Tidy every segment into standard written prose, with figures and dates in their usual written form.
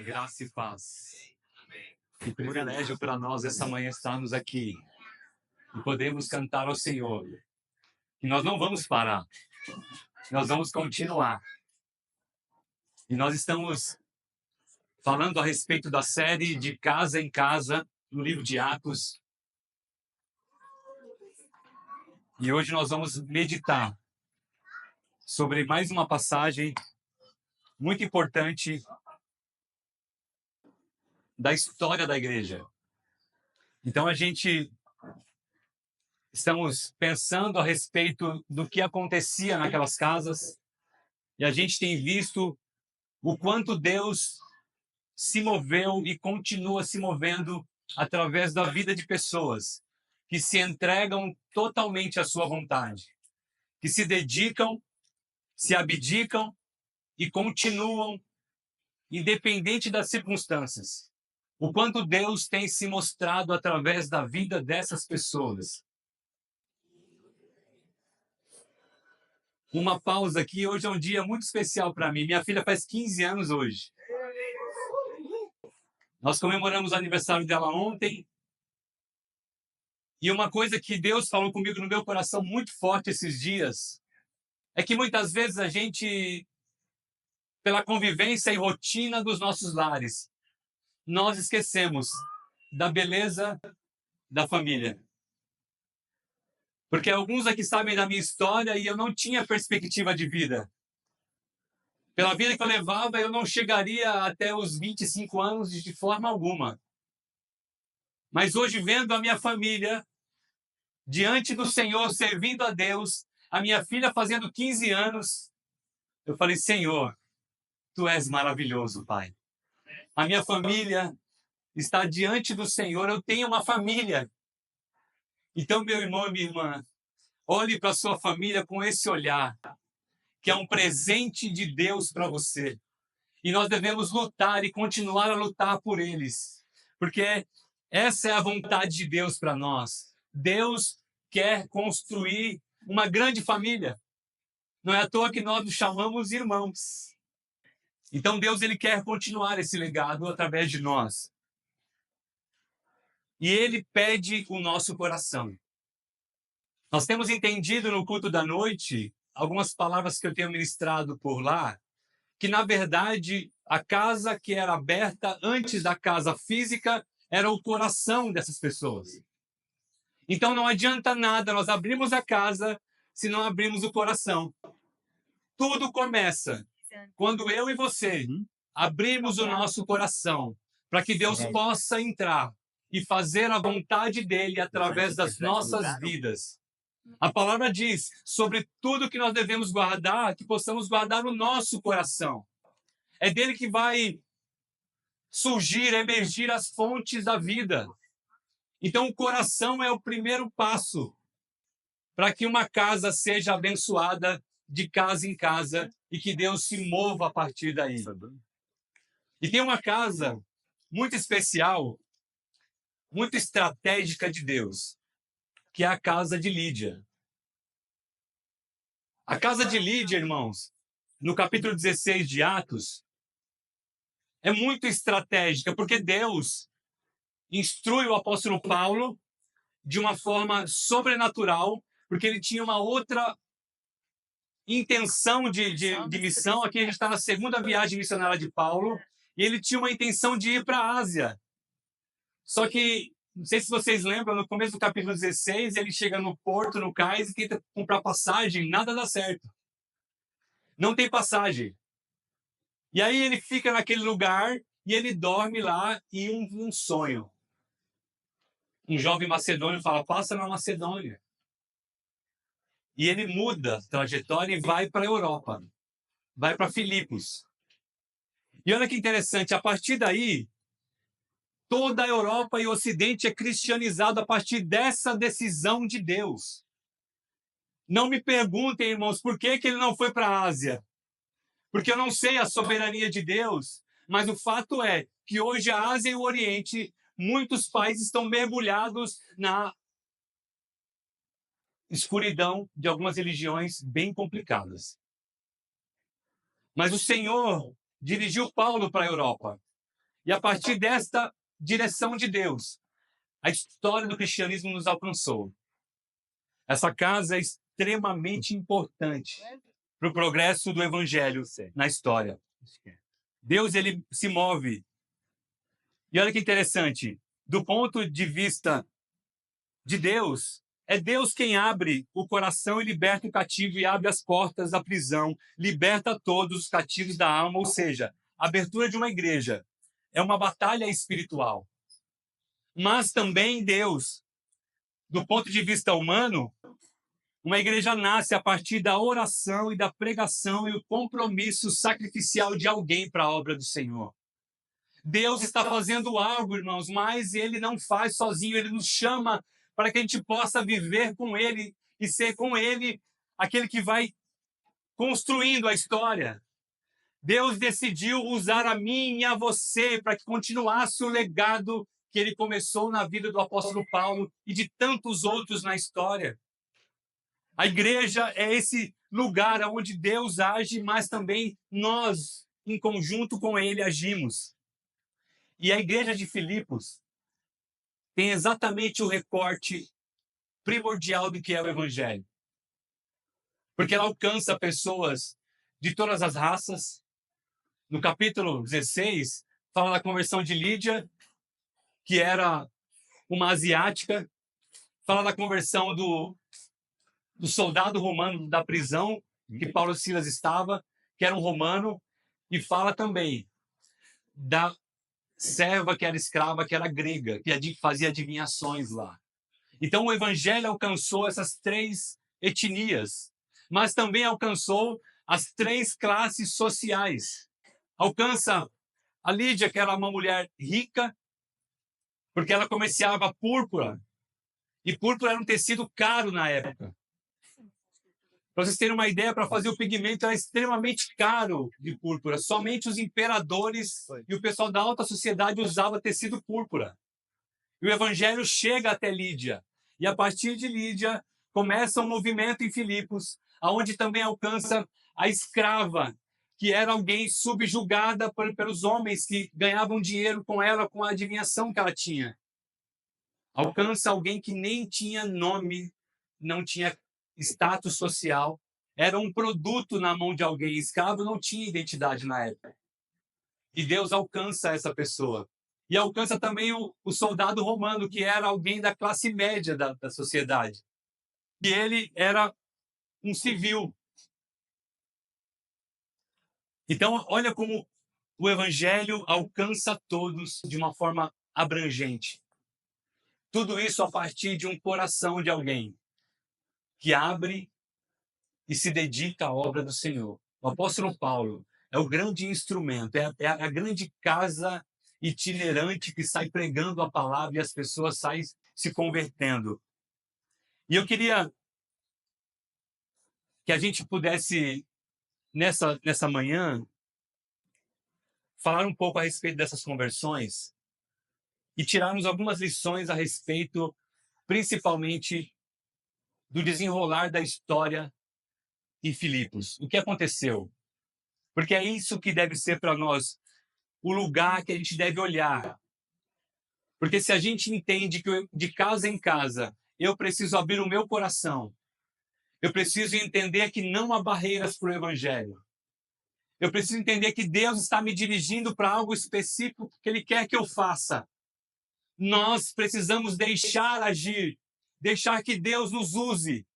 Graça e paz. Que privilégio para nós essa manhã estarmos aqui e podemos cantar ao Senhor. E nós não vamos parar, nós vamos continuar. E nós estamos falando a respeito da série de Casa em Casa, no livro de Atos. E hoje nós vamos meditar sobre mais uma passagem muito importante da história da igreja. Então estamos pensando a respeito do que acontecia naquelas casas e a gente tem visto o quanto Deus se moveu e continua se movendo através da vida de pessoas que se entregam totalmente à sua vontade, que se dedicam, se abdicam e continuam, independente das circunstâncias. O quanto Deus tem se mostrado através da vida dessas pessoas. Uma pausa aqui, hoje é um dia muito especial para mim. Minha filha faz 15 anos hoje. Nós comemoramos o aniversário dela ontem. E uma coisa que Deus falou comigo no meu coração muito forte esses dias é que muitas vezes a gente, pela convivência e rotina dos nossos lares, nós esquecemos da beleza da família. Porque alguns aqui sabem da minha história e eu não tinha perspectiva de vida. Pela vida que eu levava, eu não chegaria até os 25 anos de forma alguma. Mas hoje, vendo a minha família diante do Senhor, servindo a Deus, a minha filha fazendo 15 anos, eu falei, Senhor, Tu és maravilhoso, Pai. A minha família está diante do Senhor, eu tenho uma família. Então, meu irmão e minha irmã, olhe para a sua família com esse olhar, que é um presente de Deus para você. E nós devemos lutar e continuar a lutar por eles, porque essa é a vontade de Deus para nós. Deus quer construir uma grande família. Não é à toa que nós nos chamamos irmãos. Então Deus ele quer continuar esse legado através de nós. E Ele pede o nosso coração. Nós temos entendido no culto da noite, algumas palavras que eu tenho ministrado por lá, que na verdade a casa que era aberta antes da casa física era o coração dessas pessoas. Então não adianta nada nós abrirmos a casa se não abrirmos o coração. Tudo começa quando eu e você abrimos o nosso coração para que Deus possa entrar e fazer a vontade dele através das nossas vidas. A palavra diz sobre tudo que nós devemos guardar, que possamos guardar no nosso coração. É dele que vai surgir, emergir as fontes da vida. Então o coração é o primeiro passo para que uma casa seja abençoada de casa em casa e que Deus se mova a partir daí. E tem uma casa muito especial, muito estratégica de Deus, que é a casa de Lídia. A casa de Lídia, irmãos, no capítulo 16 de Atos, é muito estratégica, porque Deus instrui o apóstolo Paulo de uma forma sobrenatural, porque ele tinha uma outra intenção de missão. Aqui a gente está na segunda viagem missionária de Paulo, e ele tinha uma intenção de ir para a Ásia. Só que, não sei se vocês lembram, no começo do capítulo 16, ele chega no porto, no cais, e tenta comprar passagem, nada dá certo. Não tem passagem. E aí ele fica naquele lugar e ele dorme lá e um sonho. Um jovem macedônio fala, passa na Macedônia. E ele muda a trajetória e vai para a Europa. Vai para Filipos. E olha que interessante, a partir daí, toda a Europa e o Ocidente é cristianizado a partir dessa decisão de Deus. Não me perguntem, irmãos, por que ele não foi para a Ásia. Porque eu não sei a soberania de Deus, mas o fato é que hoje a Ásia e o Oriente, muitos países estão mergulhados na escuridão de algumas religiões bem complicadas. Mas o Senhor dirigiu Paulo para a Europa. E a partir desta direção de Deus, a história do cristianismo nos alcançou. Essa casa é extremamente importante para o progresso do evangelho na história. Deus, ele se move. E olha que interessante, do ponto de vista de Deus, é Deus quem abre o coração e liberta o cativo e abre as portas da prisão, liberta todos os cativos da alma, ou seja, a abertura de uma igreja é uma batalha espiritual. Mas também Deus, do ponto de vista humano, uma igreja nasce a partir da oração e da pregação e o compromisso sacrificial de alguém para a obra do Senhor. Deus está fazendo algo, irmãos, mas Ele não faz sozinho, Ele nos chama para que a gente possa viver com Ele e ser com Ele aquele que vai construindo a história. Deus decidiu usar a mim e a você para que continuasse o legado que Ele começou na vida do apóstolo Paulo e de tantos outros na história. A igreja é esse lugar onde Deus age, mas também nós, em conjunto com Ele, agimos. E a igreja de Filipos tem exatamente o recorte primordial do que é o evangelho. Porque ela alcança pessoas de todas as raças. No capítulo 16, fala da conversão de Lídia, que era uma asiática. Fala da conversão do soldado romano da prisão, que Paulo e Silas estava, que era um romano. E fala também da serva que era escrava, que era grega, que fazia adivinhações lá. Então o evangelho alcançou essas três etnias, mas também alcançou as três classes sociais. Alcança a Lídia, que era uma mulher rica, porque ela comerciava púrpura, e púrpura era um tecido caro na época. Para vocês terem uma ideia, para fazer o pigmento era extremamente caro de púrpura. Somente os imperadores e o pessoal da alta sociedade usava tecido púrpura. E o evangelho chega até Lídia. E a partir de Lídia, começa um movimento em Filipos, aonde também alcança a escrava, que era alguém subjugada pelos homens que ganhavam dinheiro com ela, com a adivinhação que ela tinha. Alcança alguém que nem tinha nome, não tinha status social, era um produto na mão de alguém. Escravo não tinha identidade na época. E Deus alcança essa pessoa. E alcança também o soldado romano, que era alguém da classe média da sociedade. E ele era um civil. Então, olha como o evangelho alcança todos de uma forma abrangente. Tudo isso a partir de um coração de alguém que abre e se dedica à obra do Senhor. O apóstolo Paulo é o grande instrumento, é a grande casa itinerante que sai pregando a palavra e as pessoas saem se convertendo. E eu queria que a gente pudesse, nessa manhã, falar um pouco a respeito dessas conversões e tirarmos algumas lições a respeito, principalmente, do desenrolar da história em Filipos. O que aconteceu? Porque é isso que deve ser para nós o lugar que a gente deve olhar. Porque se a gente entende que de casa em casa eu preciso abrir o meu coração, eu preciso entender que não há barreiras para o evangelho. Eu preciso entender que Deus está me dirigindo para algo específico que Ele quer que eu faça. Nós precisamos deixar agir, deixar que Deus nos use.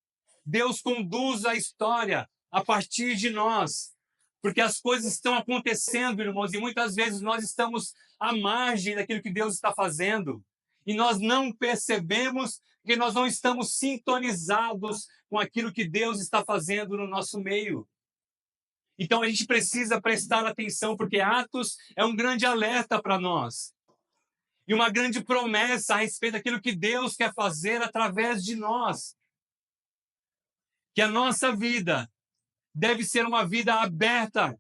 Deus conduza a história a partir de nós. Porque as coisas estão acontecendo, irmãos, e muitas vezes nós estamos à margem daquilo que Deus está fazendo. E nós não percebemos que nós não estamos sintonizados com aquilo que Deus está fazendo no nosso meio. Então a gente precisa prestar atenção, porque Atos é um grande alerta para nós. E uma grande promessa a respeito daquilo que Deus quer fazer através de nós. Que a nossa vida deve ser uma vida aberta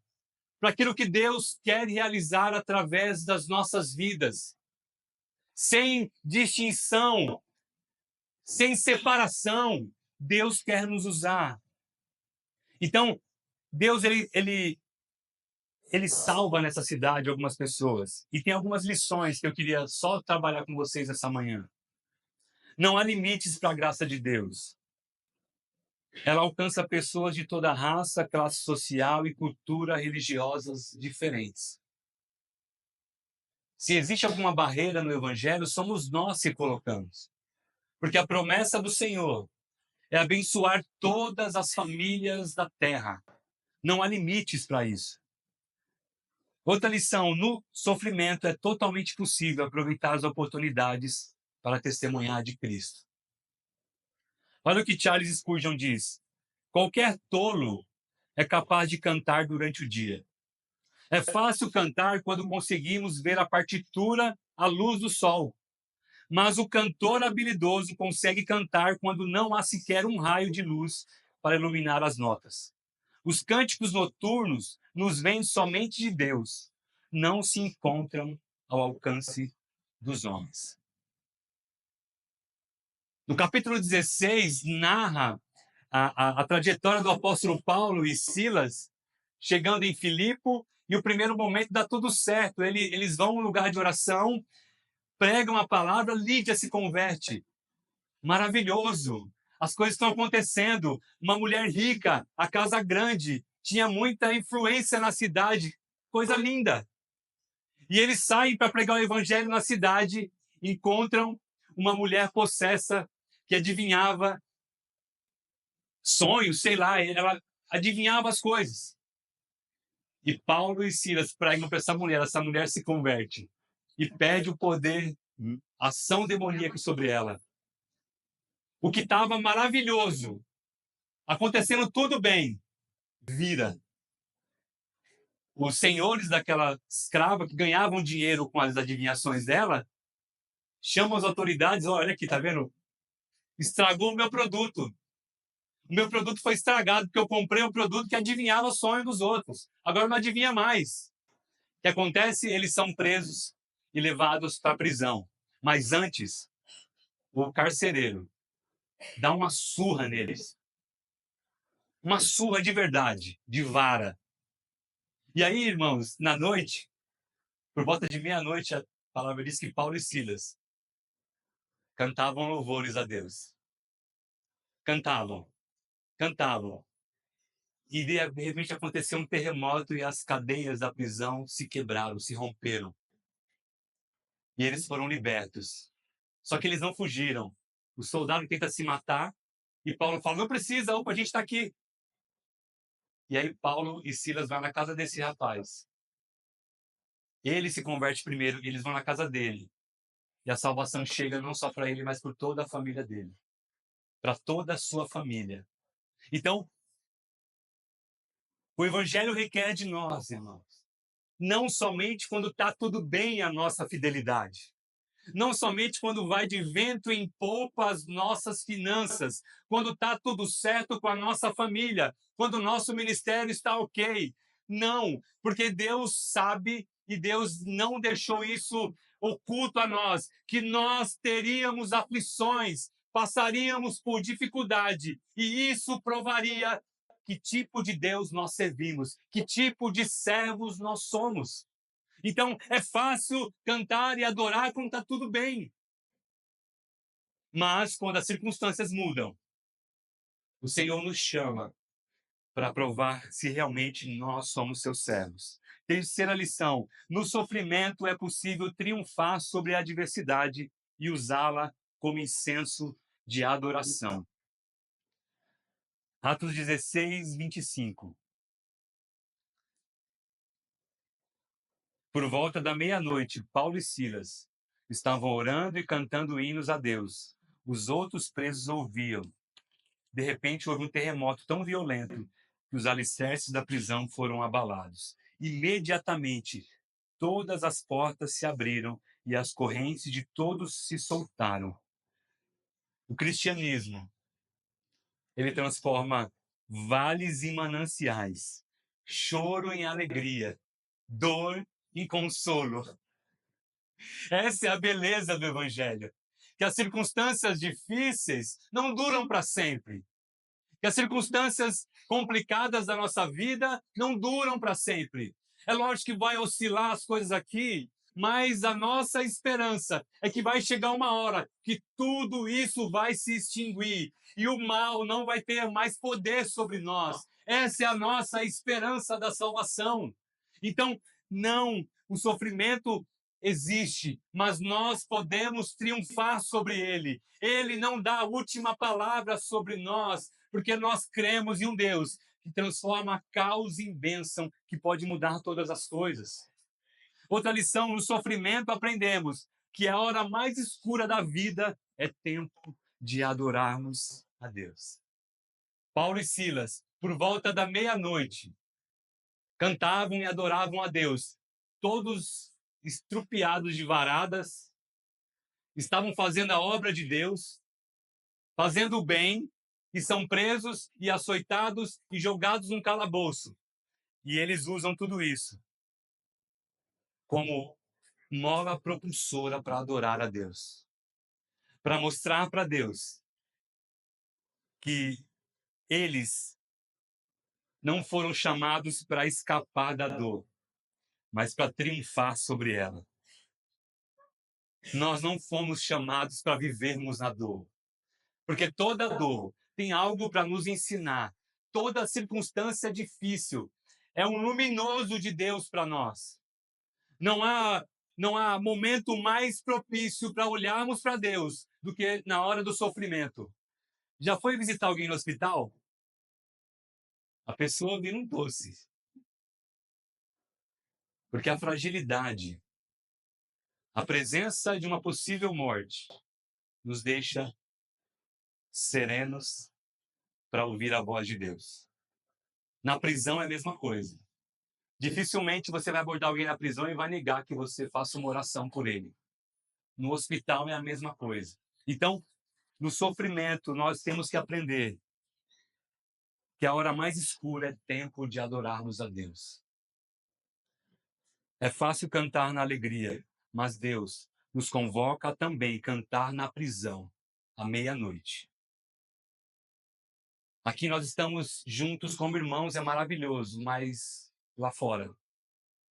para aquilo que Deus quer realizar através das nossas vidas. Sem distinção, sem separação, Deus quer nos usar. Então, Deus ele ele salva nessa cidade algumas pessoas. E tem algumas lições que eu queria só trabalhar com vocês essa manhã. Não há limites para a graça de Deus. Ela alcança pessoas de toda raça, classe social e cultura religiosas diferentes. Se existe alguma barreira no Evangelho, somos nós que colocamos. Porque a promessa do Senhor é abençoar todas as famílias da terra. Não há limites para isso. Outra lição: no sofrimento é totalmente possível aproveitar as oportunidades para testemunhar de Cristo. Olha o que Charles Spurgeon diz: qualquer tolo é capaz de cantar durante o dia. É fácil cantar quando conseguimos ver a partitura à luz do sol. Mas o cantor habilidoso consegue cantar quando não há sequer um raio de luz para iluminar as notas. Os cânticos noturnos nos vêm somente de Deus, não se encontram ao alcance dos homens. No capítulo 16, narra a trajetória do apóstolo Paulo e Silas chegando em Filipe, e o primeiro momento dá tudo certo. Eles vão a um lugar de oração, pregam a palavra, Lídia se converte. Maravilhoso! As coisas estão acontecendo. Uma mulher rica, a casa grande, tinha muita influência na cidade. Coisa linda! E eles saem para pregar o evangelho na cidade, encontram uma mulher possessa que adivinhava sonhos, sei lá, ela adivinhava as coisas. E Paulo e Silas pregam para essa mulher se converte e pede o poder, ação demoníaca sobre ela. O que estava maravilhoso, acontecendo tudo bem, vira. Os senhores daquela escrava que ganhavam dinheiro com as adivinhações dela, chamam as autoridades: olha aqui, tá vendo? Estragou o meu produto. O meu produto foi estragado porque eu comprei um produto que adivinhava o sonho dos outros. Agora não adivinha mais. O que acontece? Eles são presos e levados para a prisão. Mas antes, o carcereiro dá uma surra neles. Uma surra de verdade, de vara. E aí, irmãos, na noite, por volta de meia-noite, a palavra diz que Paulo e Silas cantavam louvores a Deus. Cantavam, cantavam. E de repente aconteceu um terremoto e as cadeias da prisão se quebraram, se romperam. E eles foram libertos. Só que eles não fugiram. O soldado tenta se matar e Paulo fala: não precisa, opa, a gente está aqui. E aí Paulo e Silas vão na casa desse rapaz. Ele se converte primeiro e eles vão na casa dele. E a salvação chega não só para ele, mas por toda a família dele. Para toda a sua família. Então, o evangelho requer de nós, irmãos, não somente quando está tudo bem a nossa fidelidade, não somente quando vai de vento em popa as nossas finanças, quando está tudo certo com a nossa família, quando o nosso ministério está ok. Não, porque Deus sabe e Deus não deixou isso oculto a nós, que nós teríamos aflições, passaríamos por dificuldade, e isso provaria que tipo de Deus nós servimos, que tipo de servos nós somos. Então, é fácil cantar e adorar quando está tudo bem. Mas, quando as circunstâncias mudam, o Senhor nos chama para provar se realmente nós somos seus servos. Terceira lição: no sofrimento é possível triunfar sobre a adversidade e usá-la como incenso de adoração. Atos 16, 25. Por volta da meia-noite, Paulo e Silas estavam orando e cantando hinos a Deus. Os outros presos ouviam. De repente, houve um terremoto tão violento que os alicerces da prisão foram abalados. Imediatamente, todas as portas se abriram e as correntes de todos se soltaram. O cristianismo, ele transforma vales em mananciais, choro em alegria, dor em consolo. Essa é a beleza do evangelho. Que as circunstâncias difíceis não duram para sempre. Que as circunstâncias complicadas da nossa vida não duram para sempre. É lógico que vai oscilar as coisas aqui, mas a nossa esperança é que vai chegar uma hora que tudo isso vai se extinguir e o mal não vai ter mais poder sobre nós. Essa é a nossa esperança da salvação. Então, não, o sofrimento existe, mas nós podemos triunfar sobre ele. Ele não dá a última palavra sobre nós, porque nós cremos em um Deus que transforma a causa em bênção, que pode mudar todas as coisas. Outra lição, no sofrimento aprendemos que a hora mais escura da vida é tempo de adorarmos a Deus. Paulo e Silas, por volta da meia-noite, cantavam e adoravam a Deus, todos estrupiados de varadas, estavam fazendo a obra de Deus, fazendo o bem, e são presos e açoitados e jogados num calabouço. E eles usam tudo isso como mola propulsora para adorar a Deus, para mostrar para Deus que eles não foram chamados para escapar da dor, mas para triunfar sobre ela. Nós não fomos chamados para vivermos na dor, porque toda dor tem algo para nos ensinar. Toda circunstância difícil é um luminoso de Deus para nós. Não há momento mais propício para olharmos para Deus do que na hora do sofrimento. Já foi visitar alguém no hospital? A pessoa vira um doce. Porque a fragilidade, a presença de uma possível morte, nos deixa serenos para ouvir a voz de Deus. Na prisão é a mesma coisa. Dificilmente você vai abordar alguém na prisão e vai negar que você faça uma oração por ele. No hospital é a mesma coisa. Então, no sofrimento, nós temos que aprender que a hora mais escura é tempo de adorarmos a Deus. É fácil cantar na alegria, mas Deus nos convoca a também cantar na prisão, à meia-noite. Aqui nós estamos juntos como irmãos, é maravilhoso, mas lá fora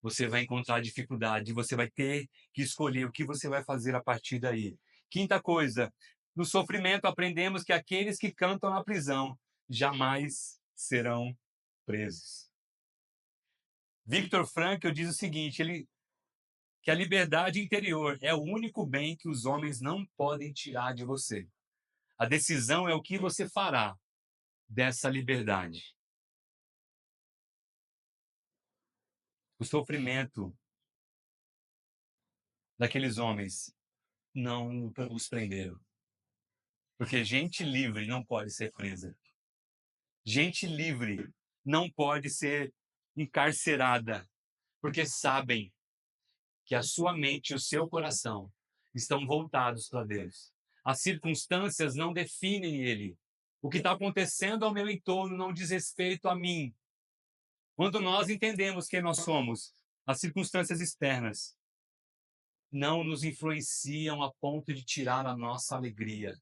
você vai encontrar dificuldade, você vai ter que escolher o que você vai fazer a partir daí. Quinta coisa, no sofrimento aprendemos que aqueles que cantam na prisão jamais serão presos. Viktor Frankl diz o seguinte, que a liberdade interior é o único bem que os homens não podem tirar de você. A decisão é o que você fará dessa liberdade. O sofrimento daqueles homens não os prenderam. Porque gente livre não pode ser presa. Gente livre não pode ser encarcerada. Porque sabem que a sua mente e o seu coração estão voltados para Deus. As circunstâncias não definem ele. O que está acontecendo ao meu entorno não diz respeito a mim. Quando nós entendemos quem nós somos, as circunstâncias externas não nos influenciam a ponto de tirar a nossa alegria.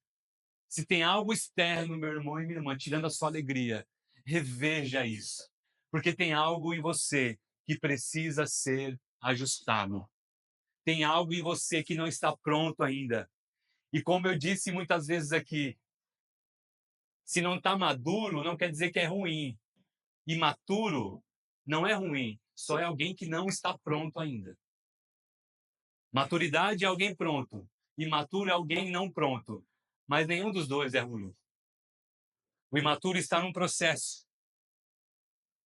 Se tem algo externo, meu irmão e minha irmã, tirando a sua alegria, reveja isso. Porque tem algo em você que precisa ser ajustado. Tem algo em você que não está pronto ainda. E como eu disse muitas vezes aqui, se não está maduro, não quer dizer que é ruim. Imaturo não é ruim, só é alguém que não está pronto ainda. Maturidade é alguém pronto, imaturo é alguém não pronto, mas nenhum dos dois é ruim. O imaturo está num processo.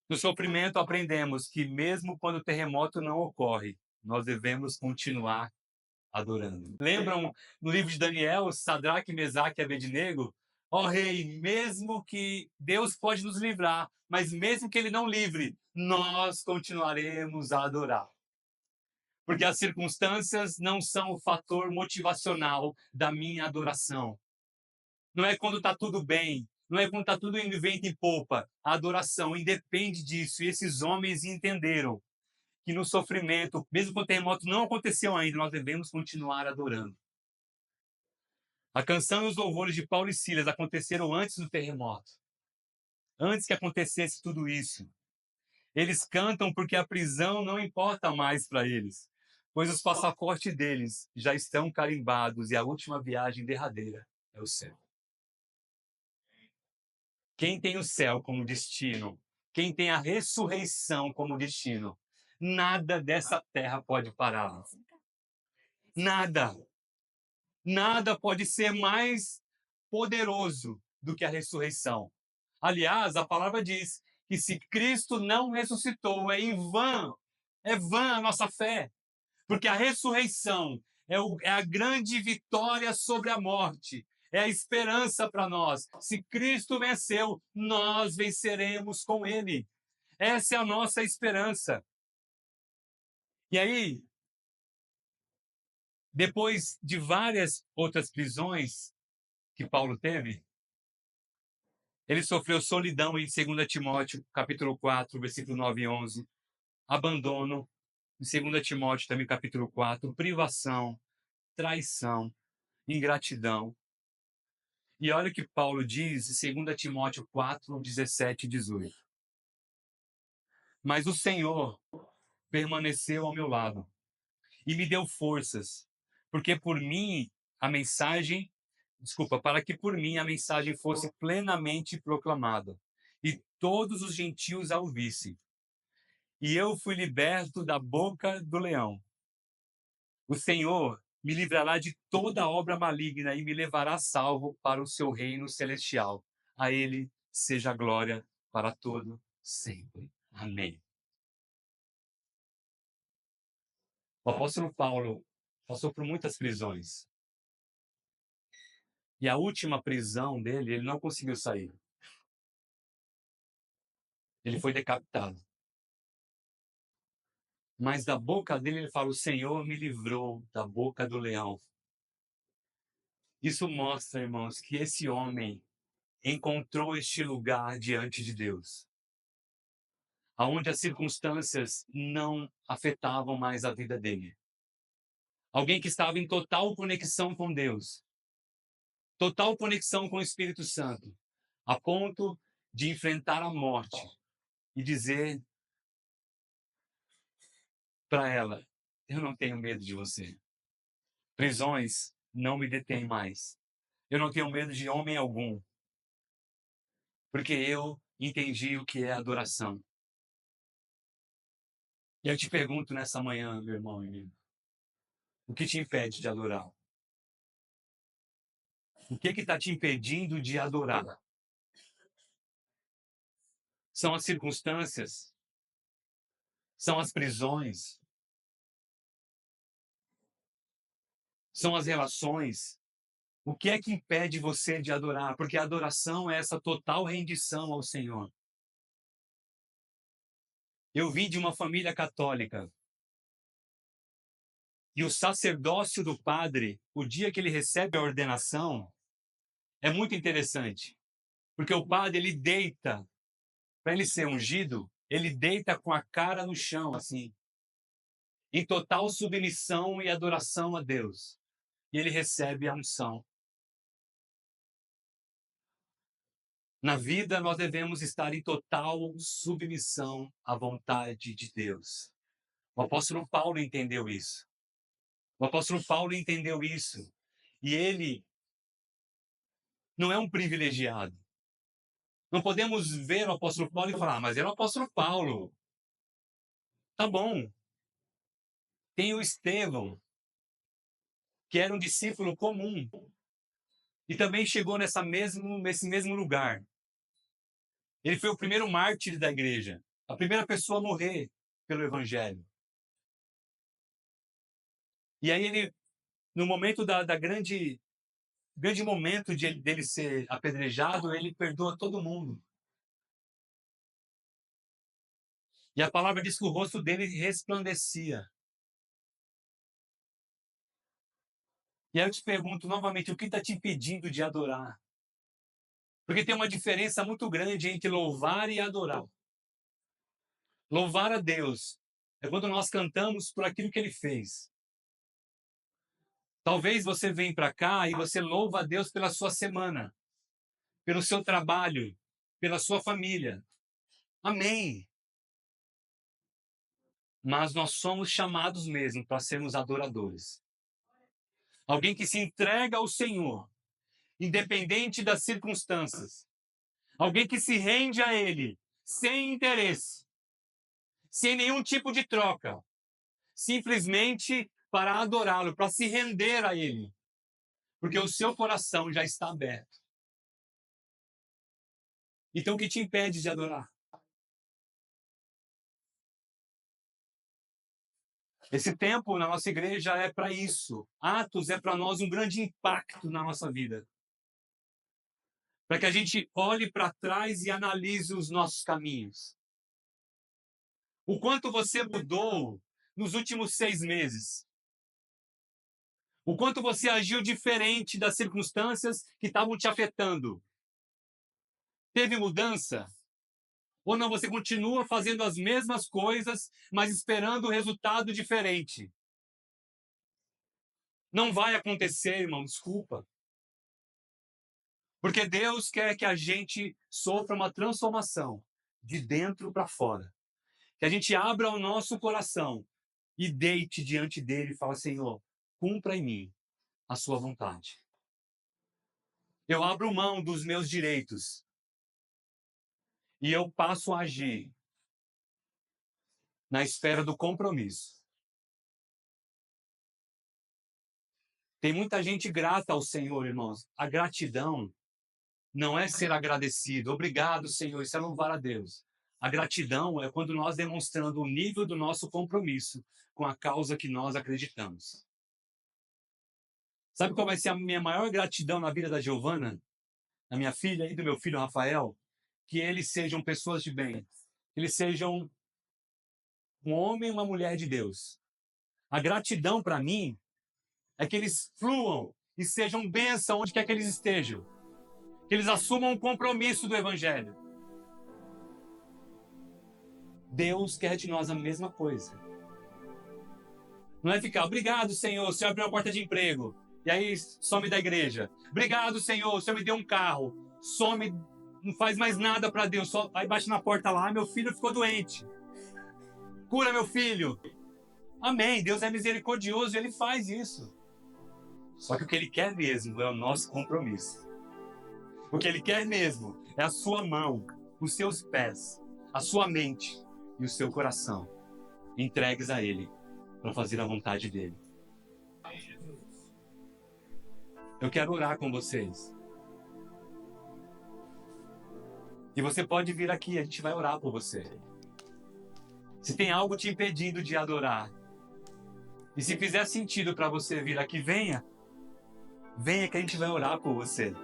No sofrimento aprendemos que mesmo quando o terremoto não ocorre, nós devemos continuar adorando. Lembram no livro de Daniel, Sadraque, Mesaque e Abednego? Ó rei, mesmo que Deus pode nos livrar, mas mesmo que ele não livre, nós continuaremos a adorar. Porque as circunstâncias não são o fator motivacional da minha adoração. Não é quando está tudo bem, não é quando está tudo indo vento em popa. A adoração independe disso. E esses homens entenderam que no sofrimento, mesmo quando o terremoto não aconteceu ainda, nós devemos continuar adorando. A canção e os louvores de Paulo e Silas aconteceram antes do terremoto. Antes que acontecesse tudo isso. Eles cantam porque a prisão não importa mais para eles, pois os passaportes deles já estão carimbados e a última viagem derradeira é o céu. Quem tem o céu como destino, quem tem a ressurreição como destino, nada dessa terra pode parar. Nada. Nada pode ser mais poderoso do que a ressurreição. Aliás, a palavra diz que se Cristo não ressuscitou, é vã a nossa fé, porque a ressurreição é a grande vitória sobre a morte, é a esperança para nós. Se Cristo venceu, nós venceremos com Ele. Essa é a nossa esperança. E aí, depois de várias outras prisões que Paulo teve, ele sofreu solidão em 2 Timóteo, capítulo 4, versículo 9 e 11. Abandono, em 2 Timóteo, também capítulo 4. Privação, traição, ingratidão. E olha o que Paulo diz em 2 Timóteo 4, 17 e 18. Mas o Senhor permaneceu ao meu lado e me deu forças, porque por mim a mensagem, para que por mim a mensagem fosse plenamente proclamada e todos os gentios a ouvissem. E eu fui liberto da boca do leão. O Senhor me livrará de toda obra maligna e me levará salvo para o seu reino celestial. A ele seja a glória para todo sempre. Amém. O apóstolo Paulo passou por muitas prisões. E a última prisão dele, ele não conseguiu sair. Ele foi decapitado. Mas da boca dele ele fala: o Senhor me livrou da boca do leão. Isso mostra, irmãos, que esse homem encontrou este lugar diante de Deus, aonde as circunstâncias não afetavam mais a vida dele. Alguém que estava em total conexão com Deus, total conexão com o Espírito Santo, a ponto de enfrentar a morte e dizer para ela: eu não tenho medo de você. Prisões não me detêm mais. Eu não tenho medo de homem algum, porque eu entendi o que é adoração. E eu te pergunto nessa manhã, meu irmão e minha irmã, o que te impede de adorar? O que está te impedindo de adorar? São as circunstâncias? São as prisões? São as relações? O que é que impede você de adorar? Porque a adoração é essa total rendição ao Senhor. Eu vim de uma família católica. E o sacerdócio do padre, o dia que ele recebe a ordenação, é muito interessante. Porque o padre, ele deita, para ele ser ungido, ele deita com a cara no chão, assim, em total submissão e adoração a Deus. E ele recebe a unção. Na vida, nós devemos estar em total submissão à vontade de Deus. O apóstolo Paulo entendeu isso. O apóstolo Paulo entendeu isso. E ele não é um privilegiado. Não podemos ver o apóstolo Paulo e falar: mas era o apóstolo Paulo. Tá bom. Tem o Estevão, que era um discípulo comum. E também chegou nesse mesmo lugar. Ele foi o primeiro mártir da igreja. A primeira pessoa a morrer pelo evangelho. E aí ele, no momento da grande momento dele ser apedrejado, ele perdoa todo mundo. E a palavra diz que o rosto dele resplandecia. E aí eu te pergunto novamente, o que está te impedindo de adorar? Porque tem uma diferença muito grande entre louvar e adorar. Louvar a Deus é quando nós cantamos por aquilo que Ele fez. Talvez você venha para cá e você louva a Deus pela sua semana, pelo seu trabalho, pela sua família. Amém. Mas nós somos chamados mesmo para sermos adoradores. Alguém que se entrega ao Senhor, independente das circunstâncias. Alguém que se rende a Ele, sem interesse, sem nenhum tipo de troca. Simplesmente para adorá-lo, para se render a Ele. Porque o seu coração já está aberto. Então, o que te impede de adorar? Esse tempo na nossa igreja é para isso. Atos é para nós um grande impacto na nossa vida. Para que a gente olhe para trás e analise os nossos caminhos. O quanto você mudou nos últimos 6 meses. O quanto você agiu diferente das circunstâncias que estavam te afetando. Teve mudança? Ou não, você continua fazendo as mesmas coisas, mas esperando um resultado diferente? Não vai acontecer, irmão, desculpa. Porque Deus quer que a gente sofra uma transformação de dentro para fora. Que a gente abra o nosso coração e deite diante dele e fale: Senhor, cumpra em mim a sua vontade. Eu abro mão dos meus direitos e eu passo a agir na esfera do compromisso. Tem muita gente grata ao Senhor, irmãos. A gratidão não é ser agradecido. Obrigado, Senhor. Isso é louvar a Deus. A gratidão é quando nós demonstrando o nível do nosso compromisso com a causa que nós acreditamos. Sabe qual vai ser a minha maior gratidão na vida da Giovana, da minha filha e do meu filho Rafael? Que eles sejam pessoas de bem. Que eles sejam um homem e uma mulher de Deus. A gratidão para mim é que eles fluam e sejam bênção onde quer que eles estejam. Que eles assumam um compromisso do Evangelho. Deus quer de nós a mesma coisa. Não é ficar, obrigado, Senhor, o Senhor abriu uma porta de emprego. E aí some da igreja. Obrigado, Senhor, o Senhor me deu um carro. Some, não faz mais nada para Deus. Só aí bate na porta lá, meu filho ficou doente. Cura meu filho. Amém, Deus é misericordioso e Ele faz isso. Só que o que Ele quer mesmo é o nosso compromisso. O que Ele quer mesmo é a sua mão, os seus pés, a sua mente e o seu coração entregues a Ele para fazer a vontade dEle. Eu quero orar com vocês. E você pode vir aqui, a gente vai orar por você. Se tem algo te impedindo de adorar, e se fizer sentido para você vir aqui, venha. Venha que a gente vai orar por você.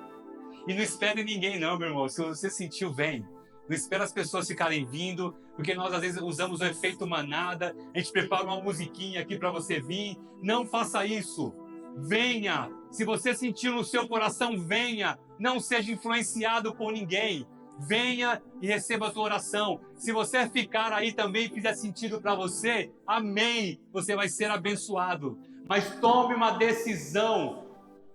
E não espere ninguém não, meu irmão. Se você sentiu, vem. Não espera as pessoas ficarem vindo, porque nós às vezes usamos o efeito manada, a gente prepara uma musiquinha aqui para você vir. Não faça isso. Venha. Se você sentiu no seu coração, venha. Não seja influenciado por ninguém. Venha e receba a sua oração. Se você ficar aí também e fizer sentido para você, amém. Você vai ser abençoado. Mas tome uma decisão.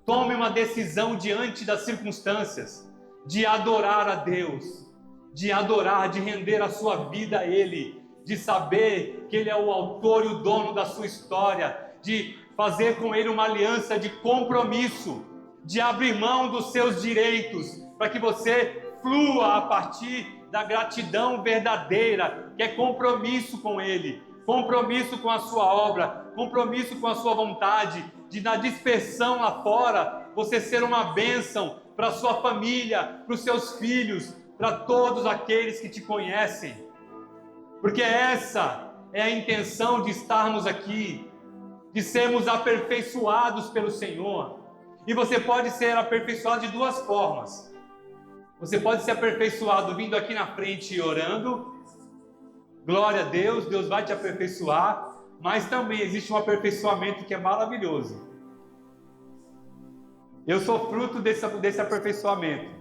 Tome uma decisão diante das circunstâncias, de adorar a Deus, de adorar, de render a sua vida a Ele, de saber que Ele é o autor e o dono da sua história, de fazer com Ele uma aliança de compromisso, de abrir mão dos seus direitos, para que você flua a partir da gratidão verdadeira, que é compromisso com Ele, compromisso com a sua obra, compromisso com a sua vontade, de na dispersão lá fora, você ser uma bênção para a sua família, para os seus filhos, para todos aqueles que te conhecem. Porque essa é a intenção de estarmos aqui, de sermos aperfeiçoados pelo Senhor. E você pode ser aperfeiçoado de duas formas. Você pode ser aperfeiçoado vindo aqui na frente e orando. Glória a Deus, Deus vai te aperfeiçoar. Mas também existe um aperfeiçoamento que é maravilhoso. Eu sou fruto desse aperfeiçoamento.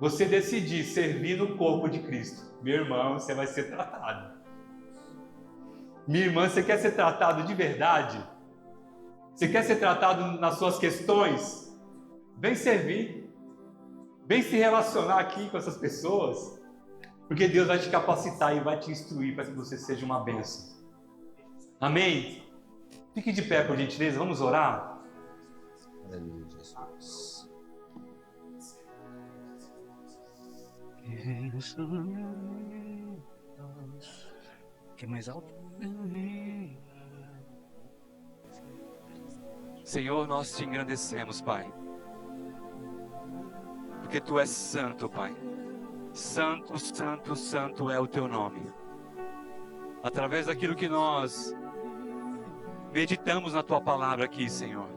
Você decidir servir no corpo de Cristo. Meu irmão, você vai ser tratado. Minha irmã, você quer ser tratado de verdade? Você quer ser tratado nas suas questões? Vem servir. Vem se relacionar aqui com essas pessoas. Porque Deus vai te capacitar e vai te instruir para que você seja uma bênção. Amém? Fique de pé, por gentileza, vamos orar? Aleluia, Jesus. Que mais alto? Senhor, nós te engrandecemos, Pai, porque Tu és santo, Pai. Santo, santo, santo é o Teu nome. Através daquilo que nós meditamos na Tua palavra aqui, Senhor,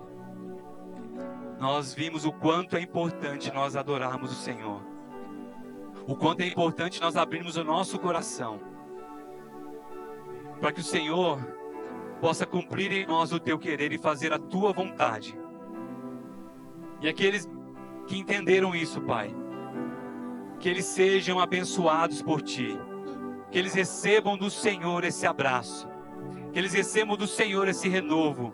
nós vimos o quanto é importante nós adorarmos o Senhor, o quanto é importante nós abrirmos o nosso coração, para que o Senhor possa cumprir em nós o Teu querer e fazer a Tua vontade. E aqueles que entenderam isso, Pai, que eles sejam abençoados por Ti, que eles recebam do Senhor esse abraço, que eles recebam do Senhor esse renovo,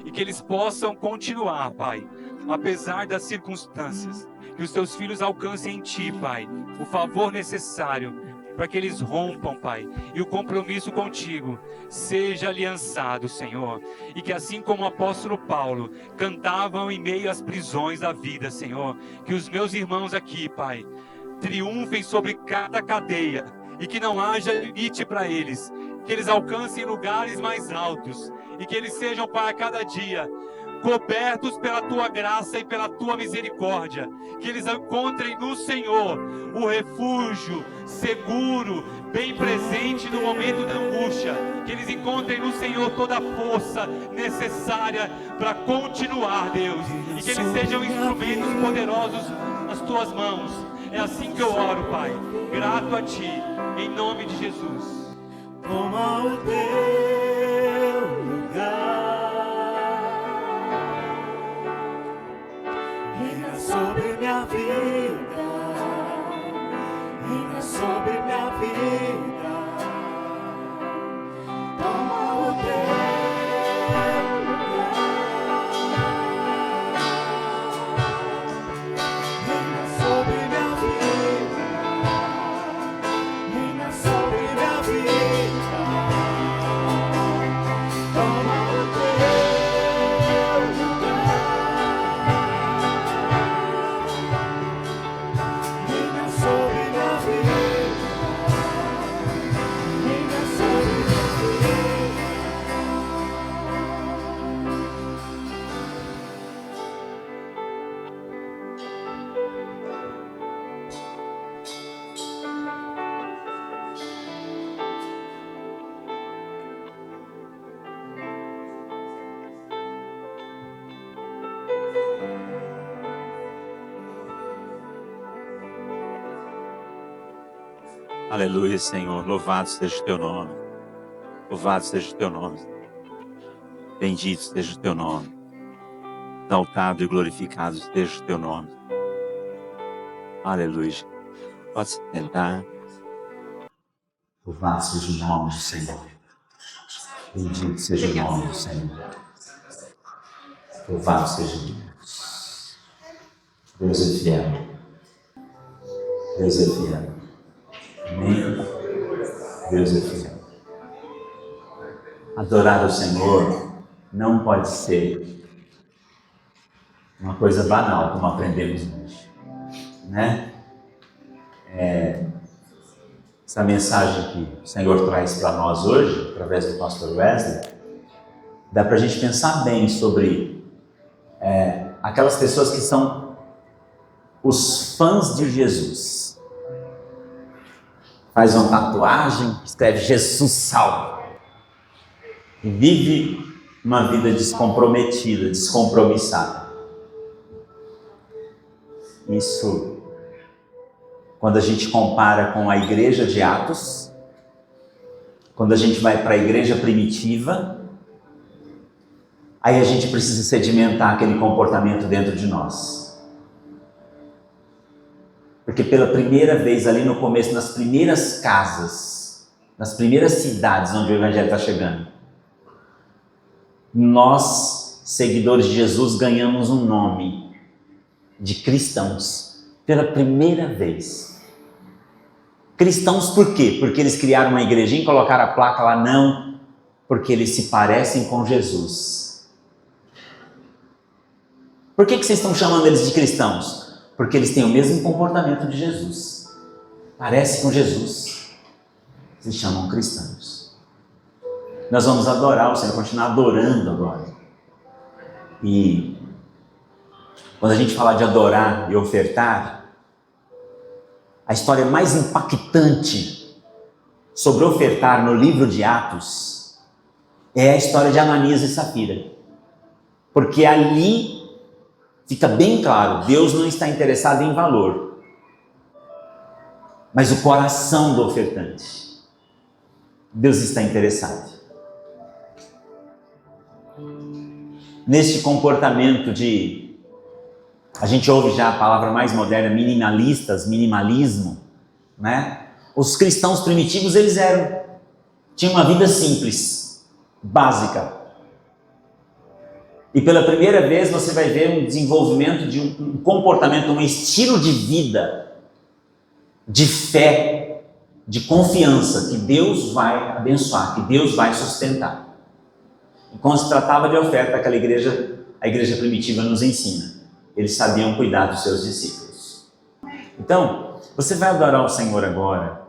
e que eles possam continuar, Pai, apesar das circunstâncias, que os Teus filhos alcancem em Ti, Pai, o favor necessário, para que eles rompam, Pai, e o compromisso contigo seja aliançado, Senhor, e que assim como o apóstolo Paulo cantavam em meio às prisões da vida, Senhor, que os meus irmãos aqui, Pai, triunfem sobre cada cadeia, e que não haja limite para eles, que eles alcancem lugares mais altos, e que eles sejam, Pai, a cada dia cobertos pela Tua graça e pela Tua misericórdia, que eles encontrem no Senhor o refúgio seguro, bem presente no momento da angústia, que eles encontrem no Senhor toda a força necessária para continuar, Deus, e que eles sejam instrumentos poderosos nas Tuas mãos. É assim que eu oro, Pai, grato a Ti, em nome de Jesus. Toma o Teu lugar, reina sobre minha vida, reina sobre minha vida. Toma o Teu lugar, reina sobre minha vida, reina sobre minha vida. Toma o Teu lugar, reina sobre minha vida, reina sobre minha vida. Aleluia, Senhor. Louvado seja o Teu nome. Louvado seja o Teu nome. Bendito seja o Teu nome. Exaltado e glorificado seja o Teu nome. Aleluia. Pode se sentar. Louvado seja o nome do Senhor. Bendito seja o nome do Senhor. Louvado seja Deus. Deus é fiel. Deus é fiel. Amém. Deus é fiel. Adorar o Senhor não pode ser uma coisa banal, como aprendemos hoje, né? Essa mensagem que o Senhor traz para nós hoje, através do pastor Wesley, dá para a gente pensar bem sobre aquelas pessoas que são os fãs de Jesus. Faz uma tatuagem, escreve Jesus salva. E vive uma vida descomprometida, descompromissada. Isso, quando a gente compara com a igreja de Atos, quando a gente vai para a igreja primitiva, aí a gente precisa sedimentar aquele comportamento dentro de nós. Porque pela primeira vez ali no começo, nas primeiras casas, nas primeiras cidades onde o Evangelho está chegando, nós, seguidores de Jesus, ganhamos um nome de cristãos. Pela primeira vez. Cristãos por quê? Porque eles criaram uma igrejinha e colocaram a placa lá, não. Porque eles se parecem com Jesus. Por que vocês estão chamando eles de cristãos? Porque eles têm o mesmo comportamento de Jesus. Parece com Jesus. Se chamam cristãos. Nós vamos adorar o Senhor, continuar adorando agora. E quando a gente fala de adorar e ofertar, a história mais impactante sobre ofertar no livro de Atos é a história de Ananias e Safira. Porque ali fica bem claro, Deus não está interessado em valor, mas o coração do ofertante. Deus está interessado neste comportamento de, a gente ouve já a palavra mais moderna, minimalismo, né? Os cristãos primitivos, eles tinham uma vida simples, básica. E pela primeira vez você vai ver um desenvolvimento de um comportamento, um estilo de vida, de fé, de confiança, que Deus vai abençoar, que Deus vai sustentar. E quando se tratava de oferta, aquela igreja, a igreja primitiva nos ensina. Eles sabiam cuidar dos seus discípulos. Então, você vai adorar o Senhor agora.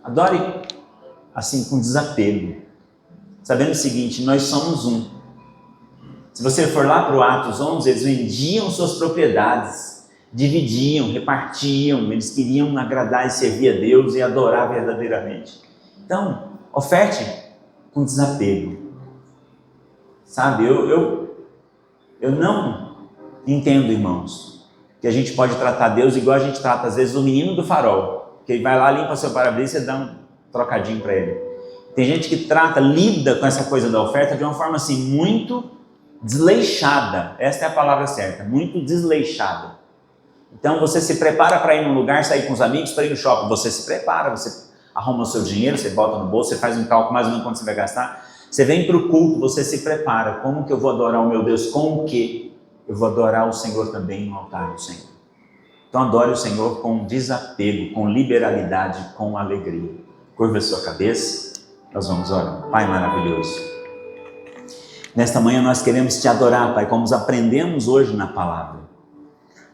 Adore assim com desapego, sabendo o seguinte, nós somos um. Se você for lá para o Atos 11, eles vendiam suas propriedades, dividiam, repartiam, eles queriam agradar e servir a Deus e adorar verdadeiramente. Então, oferte com desapego. Sabe, eu não entendo, irmãos, que a gente pode tratar Deus igual a gente trata às vezes o menino do farol, que ele vai lá, limpa seu para-brisa e dá um trocadinho para ele. Tem gente que lida com essa coisa da oferta de uma forma assim muito desleixada, esta é a palavra certa, muito desleixada. Então você se prepara para ir num lugar, sair com os amigos, para ir no shopping, você se prepara, você arruma o seu dinheiro, você bota no bolso, você faz um cálculo mais ou menos quanto você vai gastar, você vem para o culto, você se prepara, como que eu vou adorar o meu Deus, com o que eu vou adorar o Senhor também no altar do Senhor. Então adore o Senhor com desapego, com liberalidade, com alegria. Curva a sua cabeça, nós vamos orar. Pai maravilhoso, nesta manhã nós queremos te adorar, Pai, como aprendemos hoje na palavra.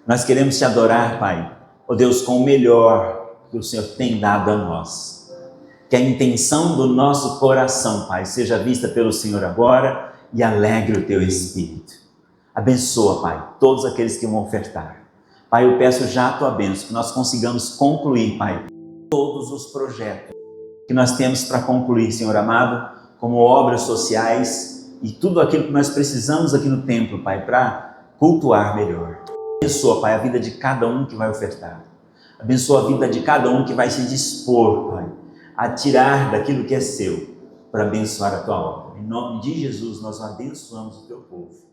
Nós queremos te adorar, Pai, ó Deus, com o melhor que o Senhor tem dado a nós. Que a intenção do nosso coração, Pai, seja vista pelo Senhor agora e alegre o teu espírito. Abençoa, Pai, todos aqueles que vão ofertar. Pai, eu peço já a tua bênção, que nós consigamos concluir, Pai, todos os projetos que nós temos para concluir, Senhor amado, como obras sociais e tudo aquilo que nós precisamos aqui no templo, Pai, para cultuar melhor. Abençoa, Pai, a vida de cada um que vai ofertar. Abençoa a vida de cada um que vai se dispor, Pai, a tirar daquilo que é seu, para abençoar a tua obra. Em nome de Jesus, nós abençoamos o teu povo.